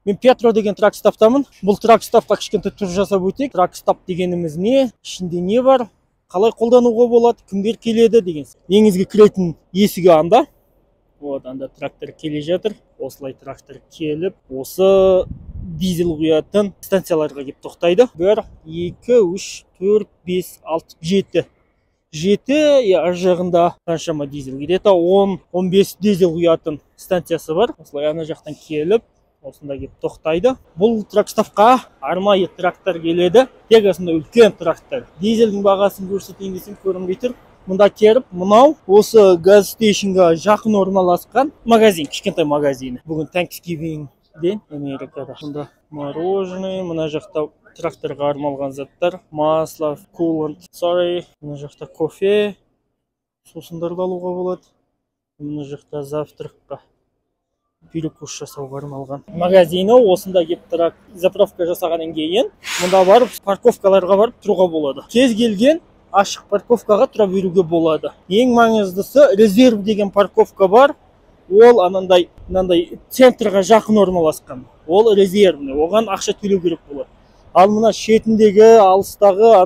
Мен Петро деген тракстаптамын. Бұл тракстапқа кішкентай тур жасап өтейік. Тракстап дегеніміз не? Ішінде не бар? Қалай қолдануға болады? Кімдер келеді деген. Деңізге кіретін есігі анда. Вот, анда трактор келе жатыр. Осылай трактор келіп, осы дизель құятын станцияларға кеп тоқтайды. 1, 2, 3, 4, 5, 6, 7. 7, ар жағында қаншама дизель. Где-то 10-15 дизель құятын станциясы бар. Осылай ана жақтан келіп, осында кеп тоқтайды. Бұл тракстапқа арнайы трактор келеді. Тек осындай үлкен трактор. Дизельдің бағасын көрсетейін десем көрінбей тұр. Мұнда керіп, мұнау осы газ стейшнға жақын орналасқан магазин, кішкентай магазин. Бүгін Thanksgiving ден Америкада. Мұнда мороженое, мына жақта тракторға арналған заттар, масло, coolant, мына жақта кофе, сусындарды алуға болады. Мына жақта завтракқа перекус жасауға арналған магазині. Осында кеп заправка жасағаннан кейін, мұнда барып парковкаларға барып тұруға болады. Кез келген ашық парковкаға тұра беруге болады. Ең маңыздысы резерв деген парковка бар. Ол анандай центрға жақын орналасқан. Ол резервный, оған ақша төлеу керек болады. Ал мына шетіндегі алыстағы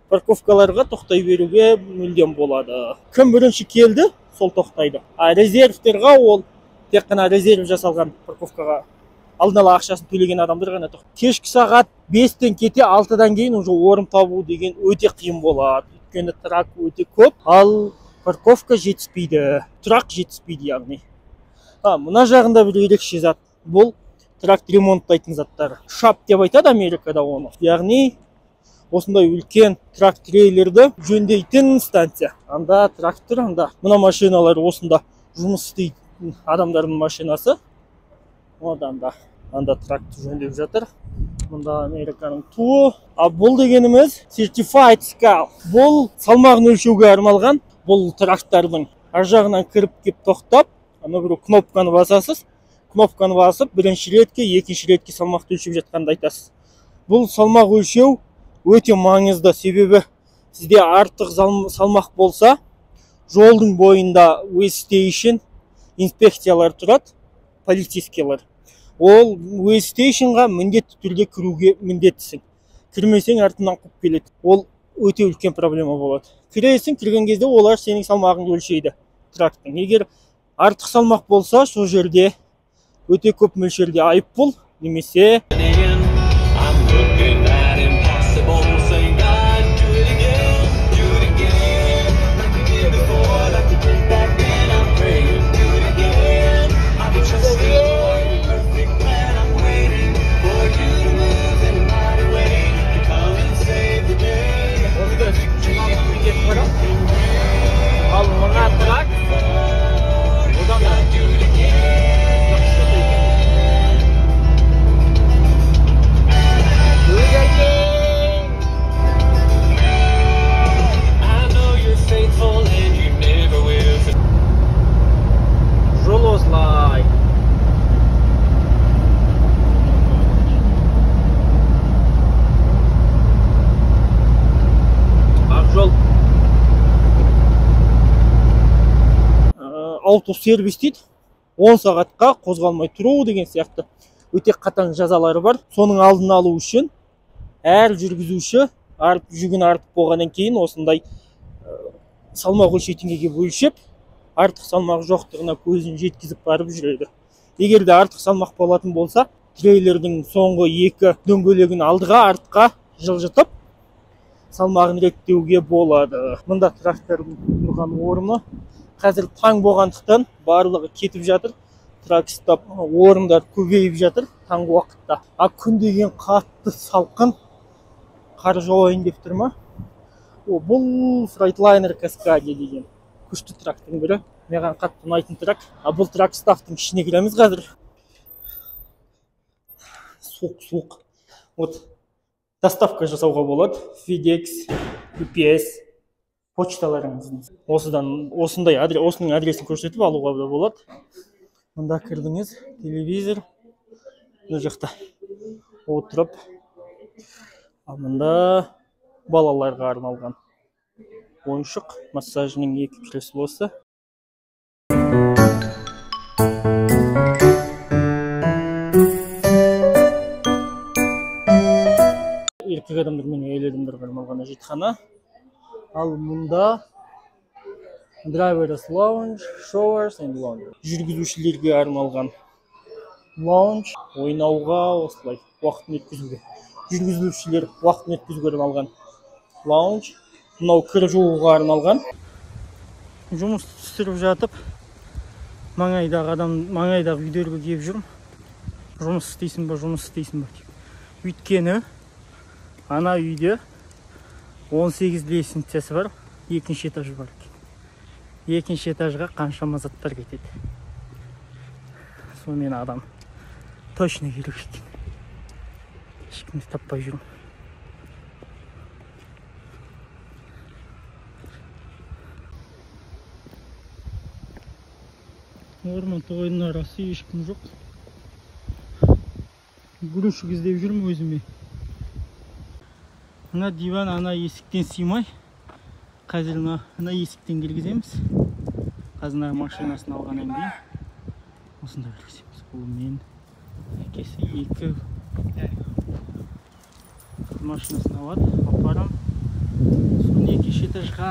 парковкаларға тоқтай беруге мүлдем болады. Кім бірінші келді, сол тоқтайды. А резервтерға ол тек қана резерв жасалған парковкаға алдын ала ақшасын төлеген адамдар ғана тоқтайды. Кешкі сағат 5-тен кете 6-дан кейін уже орын табу деген өте қиын болады. Өйткені трак өте көп, ал парковка жетіспейді, тұрақ жетіспейді яғни. Мына жағында бір ерекше зат. Бұл тракт ремонттайтын заттар. Шап деп айтады Америкада оны. Яғни осындай үлкен тракт трейлерді жөндейтін станция. Анда трактор, анда мына машиналар осында жұмыс істейтін адамдардың машинасы. Анда трактор жөндеп жатыр. Мұнда Американың туы. Бұл дегеніміз Certified Scale. Бұл салмағын өлшеуге арналған. Бұл трактордың ар жағынан кіріп кеп тоқтап, бір кнопканы басасыз. Кнопканы басып, бірінші ретке, екінші ретке салмақты өлшеп жатқанды айтасыз. Бұл салмақ өлшеу өте маңызды, себебі сізде артық салмақ болса, жолдың бойында Waystation инспекциялар тұрады, полицейскиялар. Ол Waystatiонға міндетті түрде кіруге міндеттісің. Кірмесең артынан қуып келеді. Ол өте үлкен проблема болады. Кіресің, кірген кезде олар сенің салмағыңды өлшейді трактың. Егер артық салмақ болса, сол жерде өте көп мөлшерде айыппұл немесе аутосервис дейді. 10 сағатқа қозғалмай тұру деген сияқты өте қатаң жазалары бар. Соның алдын алу үшін әр жүргізуші жүгін артып болғаннан кейін осындай салмақ өлшейтінге өлшеп, артық салмақ жоқтығына көзін жеткізіп барып жүреді. Егер де артық салмақ болатын болса, трейлердің соңғы 2 дөңгелегін алдыға, артқа жылжытып, салмағын реттеуге болады. Мұнда трактордың тұрған орны. Қазір таң болғандықтан барлығы кетіп жатыр. Тракстап орындар көбейіп жатыр таңғы уақытта. Күн деген қатты салқын. Қар жауайын деп тұр ма? Бұл Freightliner Cascadia деген күшті трактың бірі. Маған қатты ұнайтын трак. Бұл тракстаптың ішіне кіреміз қазір. Суық. Доставка жасауға болады. FedEx, UPS. Почталарыңыздың. Осының адресін көрсетіп алуға да болады. Мұнда кірдіңіз, телевизор. Бұл жақта отырып. Мұнда балаларға арналған ойыншық, массажның 2 креслосы. еркек адамдар мен әйел адамдарға арналған әжетхана. Ал мұнда Drivers Lounge, Showers and Lounge. Жүргізушілерге арналған лаунж, ойнауға, осылай уақытын өткізуге. Жүргізушілер уақытын өткізуге арналған лаунж. Мынау кір жууға арналған. Жұмыс түсіріп жатып, маңайдағы үйлерге келіп жүрмін. Жұмыс істейсің ба, жұмыс істейсің ба деп. Өйткені ана үйде 18 лестницасы бар, екінші этаж бар. Екінші этажға қаншама заттар кетеді. Сонымен адам точно керек екен. Ешкімді таппай жүрмін. Орман тоғайдың арасы, ешкім жоқ. Грушік іздеп жүрмін өзіме. Ана диван ана есіктен сыймай. Қазір ана есіктен кіргіземіз. Қазір машинасын алғаннан кейін осында кіргіземіз. Бұл мен әкесі екі машинасын алады, апарам. Соны екінші этажға.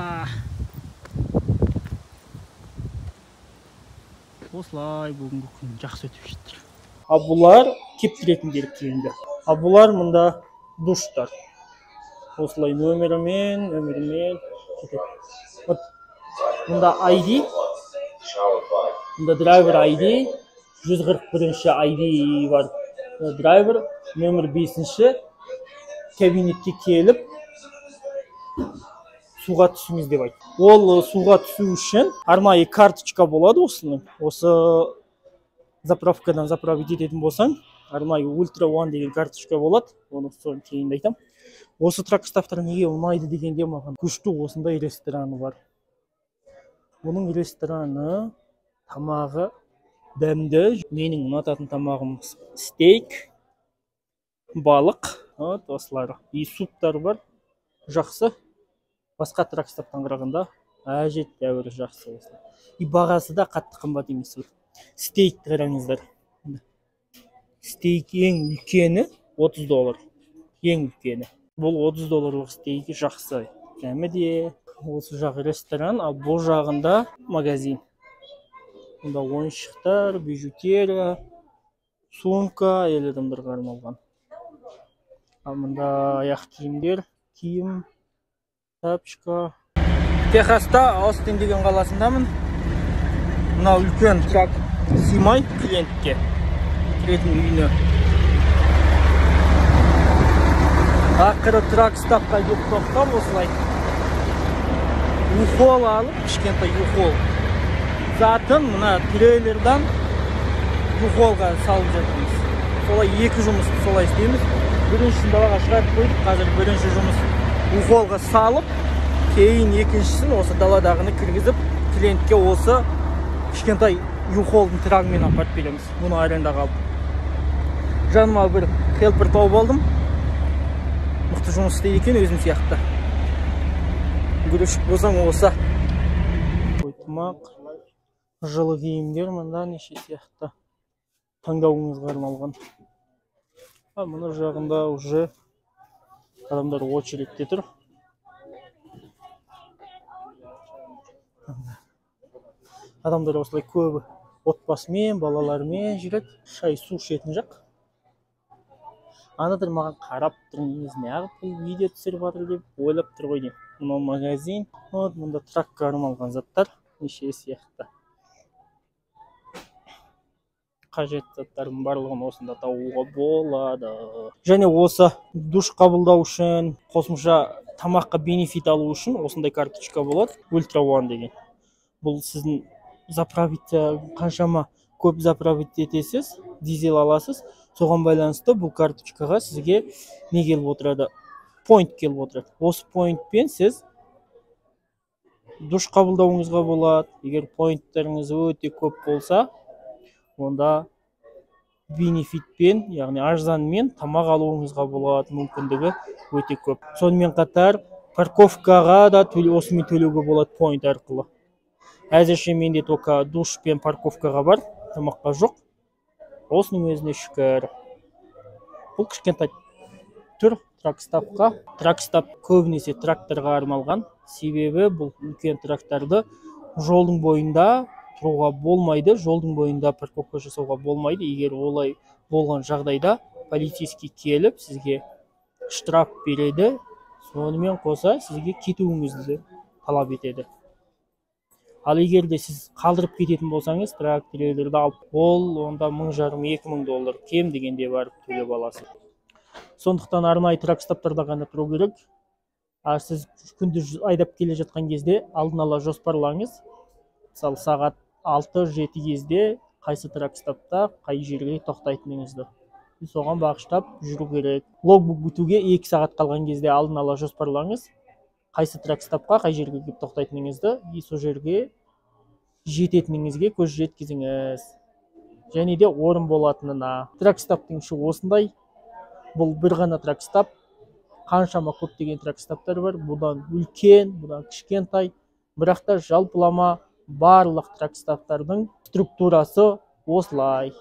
Осылай бүгінгі күн жақсы өтіп жатыр. Бұлар кептіретіндер кейінгі. Бұлар мұнда душтар. Осылай нөмірімен кетеді. Мұнда ID, мұнда драйвер ID, 141-ші ID бар. Драйвер нөмір 5-ші кабинетке келіп суға түсіңіз деп айтты. Ол суға түсу үшін арнайы карточка болады осының. Осы заправкадан заправить ететін болсаң, арнайы Ultra One деген карточка болады. Оны соны кейін айтам. Осы тракстафтар неге ұнайды дегенде маған күшті осындай рестораны бар. Оның рестораны тамағы дәмді. Менің ұнататын тамағым стейк, балық, осылар. И суптар бар. Жақсы. Басқа тракстафтан қарағанда әжептәуір жақсы осылай. И бағасы да қатты қымбат емес. Стейк қараңыздар. Стейк ең үлкені $30. Ең үлкені. Бұл $30 стейкі жақсы. Кәмі де осы жағы ресторан, ал бұл жағында магазин. Мұнда ойыншықтар, бижутерия, сумка, әйел адамдарға арналған. Ал мұнда аяқ киімдер, киім, тапочка. Техаста Остин деген қаласындамын. Мына үлкен трак сыймай клиентке кіретін үйіне. Ақыры тракстапқа келіп тоқтап осылай ухол алып, кішкентай ухол. Затын мына трейлердан ухолға салып жатырмыз. Солай екі жұмысты солай істейміз. Біріншісін далаға шығарып қойдық, қазір бірінші жұмыс ухолға салып, кейін екіншісін осы даладағыны кіргізіп, клиентке осы кішкентай ухолдың трагымен апарып береміз. Бұны арендаға алып. Жаныма бір хелпер тауып алдым. Мықты жұмыс істейді екен өзім сияқты. Грушік болсаң осы. Тойтымақ, жылы киімдер мында неше сияқты таңдауыңызға арналған. Мұны жағында уже адамдар очередте тұр. Адамдар осылай көбі отбасымен, балалармен жүреді. Шай су ішетін жақ. Анадыр маған қарап тұрыңыз, неғып бұл видео түсіріп жатыр деп ойлап тұр ғой деймін. Мынау магазин. Мұнда тракқа арналған заттар неше сияқты. Қажет заттардың барлығын осында табуға болады. Және осы душ қабылдау үшін, қосымша тамаққа бенефит алу үшін осындай карточка болады. Ultra One деген. Бұл сіздің заправитте қаншама көп заправить етесіз, дизель аласыз. Соған байланысты бұл карточкаға сізге не келіп отырады? Point келіп отырады. Осы поинтпен сіз душ қабылдауыңызға болады. Егер поинттарыңыз өте көп болса, онда бенефитпен, яғни арзанмен тамақ алуыңызға болады, мүмкіндігі өте көп. Сонымен қатар парковкаға да осымен төлеуге болады поинт арқылы. Әзірше менде тока душ пен парковкаға бар, тамаққа жоқ. Осының өзіне шүкір. Бұл кішкентай тұр тракстапқа. Тракстап көбінесе тракторға арналған. Себебі бұл үлкен тракторды жолдың бойында тұруға болмайды, жолдың бойында парковка жасауға болмайды. Егер олай болған жағдайда полицейский келіп сізге штраф береді, сонымен қоса сізге кетуіңізді талап етеді. Ал егер де сіз қалдырып кететін болсаңыз, трактерлерді алып, онда $1500-2000 кем дегенде барып төлеп аласыз. Сондықтан арнайы тракстаптарда ғана тұру керек. Сіз күндіз айдап келе жатқан кезде алдын ала жоспарлаңыз. Мысалы, сағат 6-7 кезде қайсы тракстапта қай жерге тоқтайтыныңызды. Соған бағыштап жүру керек. Логбук бітуге 2 сағат қалған кезде алдын ала жоспарлаңыз. Қайсы тракстапқа қай жерге келіп тоқтайтыныңызды, сол жерге жететініңізге көз жеткізіңіз. Және де орын болатынына. Тракстаптың іші осындай. Бұл бір ғана тракстап. Қаншама көптеген тракстаптар бар. Бұдан үлкен, бұдан кішкентай. Бірақ та жалпылама барлық тракстаптардың структурасы осылай.